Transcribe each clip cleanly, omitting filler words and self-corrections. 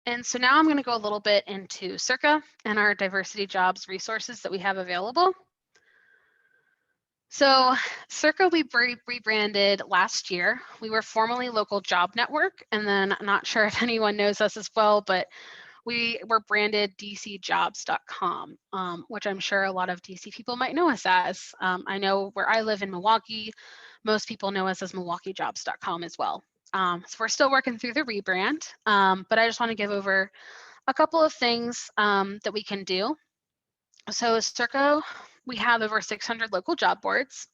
And so now I'm going to go a little bit into Circa and our diversity jobs resources that we have available. So Circa, we rebranded last year. We were formerly Local Job Network, and then I'm not sure if anyone knows us as well, but we were branded dcjobs.com, which I'm sure a lot of DC people might know us as. I know where I live in Milwaukee, most people know us as milwaukeejobs.com as well. So we're still working through the rebrand, but I just want to give over a couple of things that we can do. So Circa, we have over 600 local job boards.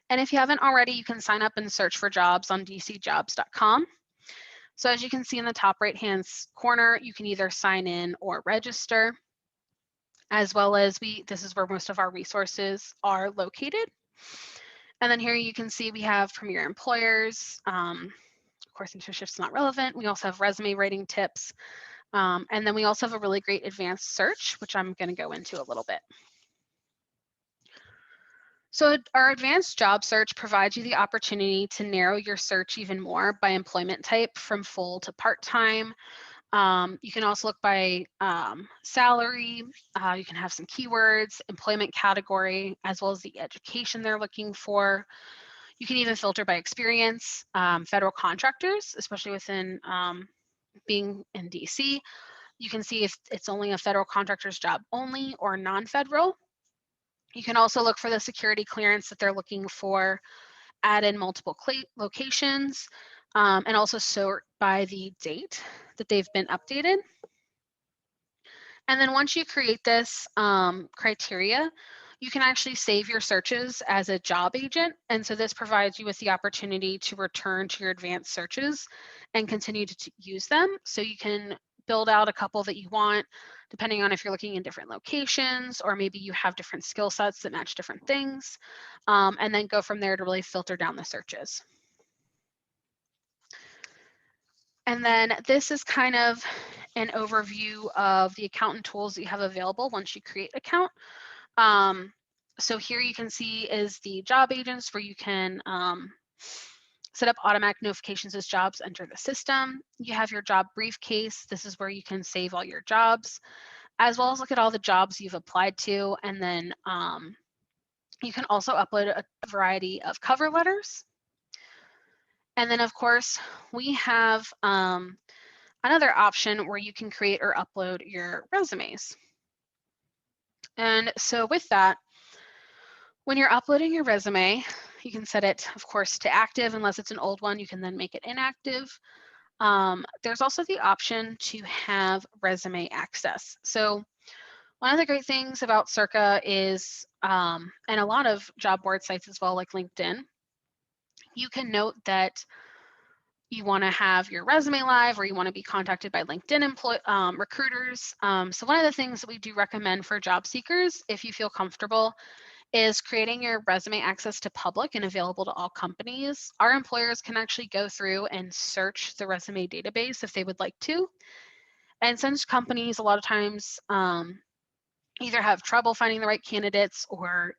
And if you haven't already, you can sign up and search for jobs on dcjobs.com. So as you can see in the top right-hand corner, you can either sign in or register, as well as this is where most of our resources are located. And then here you can see we have premier employers. Of course, internship's not relevant. We also have resume writing tips. And then we also have a really great advanced search, which I'm going to go into a little bit. So our advanced job search provides you the opportunity to narrow your search even more by employment type from full to part-time. You can also look by salary. You can have some keywords, employment category, as well as the education they're looking for. You can even filter by experience, federal contractors, especially within being in DC. You can see if it's only a federal contractor's job only or non-federal. You can also look for the security clearance that they're looking for, add in multiple locations, and also sort by the date that they've been updated. And then once you create this criteria, you can actually save your searches as a job agent. And so this provides you with the opportunity to return to your advanced searches and continue to use them. So you can build out a couple that you want, depending on if you're looking in different locations, or maybe you have different skill sets that match different things, and then go from there to really filter down the searches. And then this is kind of an overview of the accountant tools that you have available once you create an account. So here you can see is the job agents where you can set up automatic notifications as jobs enter the system. You have your job briefcase. This is where you can save all your jobs, as well as look at all the jobs you've applied to. And then you can also upload a variety of cover letters. And then of course, we have another option where you can create or upload your resumes. And so with that, when you're uploading your resume, you can set it, of course, to active. Unless it's an old one, you can then make it inactive. There's also the option to have resume access. So one of the great things about Circa is, and a lot of job board sites as well, like LinkedIn, you can note that you want to have your resume live or you want to be contacted by LinkedIn recruiters. So one of the things that we do recommend for job seekers, if you feel comfortable, is creating your resume access to public and available to all companies. Our employers can actually go through and search the resume database if they would like to. And since companies a lot of times either have trouble finding the right candidates or,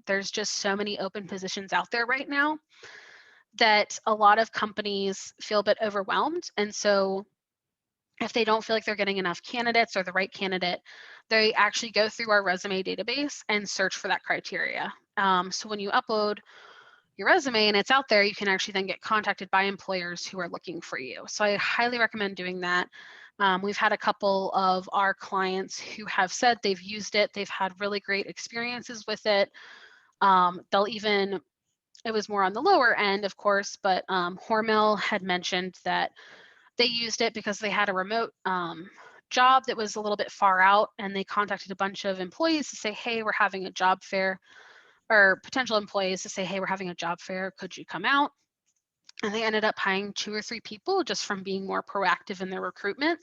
there's just so many open positions out there right now that a lot of companies feel a bit overwhelmed. And so if they don't feel like they're getting enough candidates or the right candidate, they actually go through our resume database and search for that criteria. So when you upload your resume and it's out there, you can actually then get contacted by employers who are looking for you. So I highly recommend doing that. We've had a couple of our clients who have said they've used it. They've had really great experiences with it. It was more on the lower end, of course, but Hormel had mentioned that they used it because they had a remote job that was a little bit far out, and they contacted a bunch of employees to say, hey, we're having a job fair, or potential employees to say, hey, we're having a job fair, could you come out? And they ended up hiring 2 or 3 people just from being more proactive in their recruitment.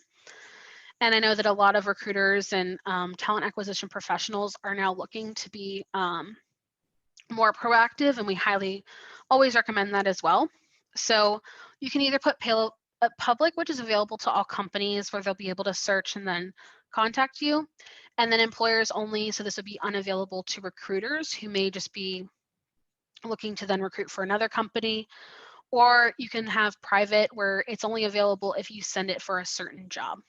And I know that a lot of recruiters and talent acquisition professionals are now looking to be more proactive, and we highly always recommend that as well. So you can either put public, which is available to all companies where they'll be able to search and then contact you, and then employers only. So this would be unavailable to recruiters who may just be looking to then recruit for another company, or you can have private where it's only available if you send it for a certain job.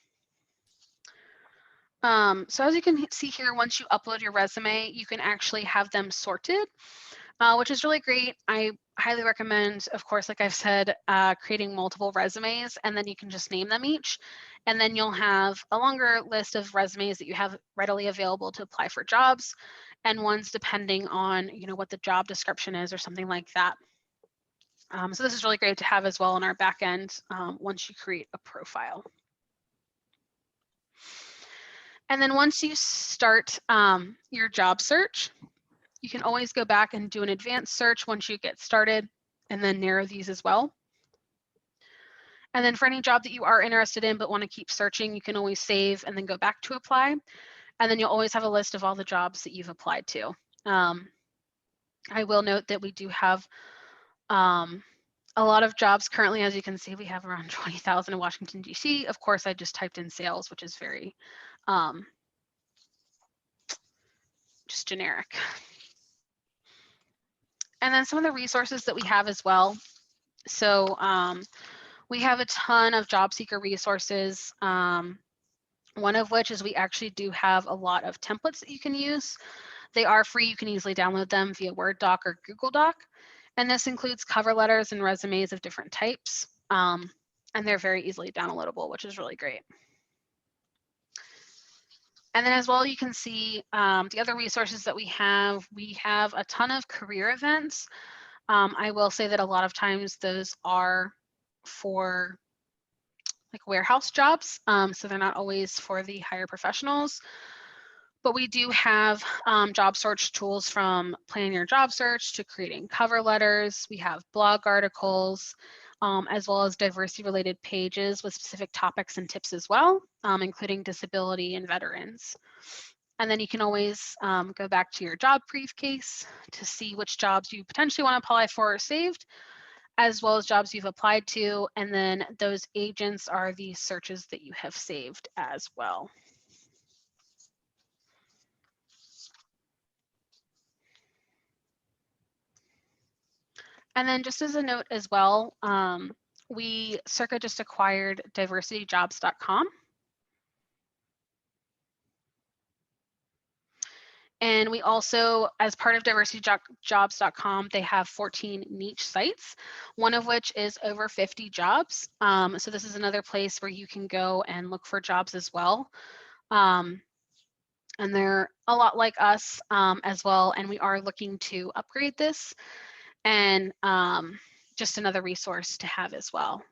So as you can see here, once you upload your resume, you can actually have them sorted, which is really great. I highly recommend, of course, like I've said, creating multiple resumes, and then you can just name them each. And then you'll have a longer list of resumes that you have readily available to apply for jobs, and ones depending on, what the job description is or something like that. So this is really great to have as well in our back end once you create a profile. And then once you start your job search, you can always go back and do an advanced search once you get started, and then narrow these as well. And then for any job that you are interested in but want to keep searching, you can always save and then go back to apply. And then you'll always have a list of all the jobs that you've applied to. I will note that we do have a lot of jobs currently. As you can see, we have around 20,000 in Washington, D.C. Of course, I just typed in sales, which is very just generic. And then some of the resources that we have as well. So we have a ton of job seeker resources. One of which is we actually do have a lot of templates that you can use. They are free. You can easily download them via Word doc or Google Doc. And this includes cover letters and resumes of different types. And they're very easily downloadable, which is really great. And then as well, you can see the other resources that we have a ton of career events. I will say that a lot of times those are for like warehouse jobs. So they're not always for the higher professionals. But we do have job search tools, from planning your job search to creating cover letters. We have blog articles, as well as diversity related pages with specific topics and tips as well, including disability and veterans. And then you can always go back to your job briefcase to see which jobs you potentially want to apply for or saved, as well as jobs you've applied to. And then those agents are the searches that you have saved as well. And then just as a note as well, Circa just acquired diversityjobs.com. And we also, as part of diversityjobs.com, they have 14 niche sites, one of which is over 50 jobs. So this is another place where you can go and look for jobs as well. And they're a lot like us as well. And we are looking to upgrade this, and just another resource to have as well.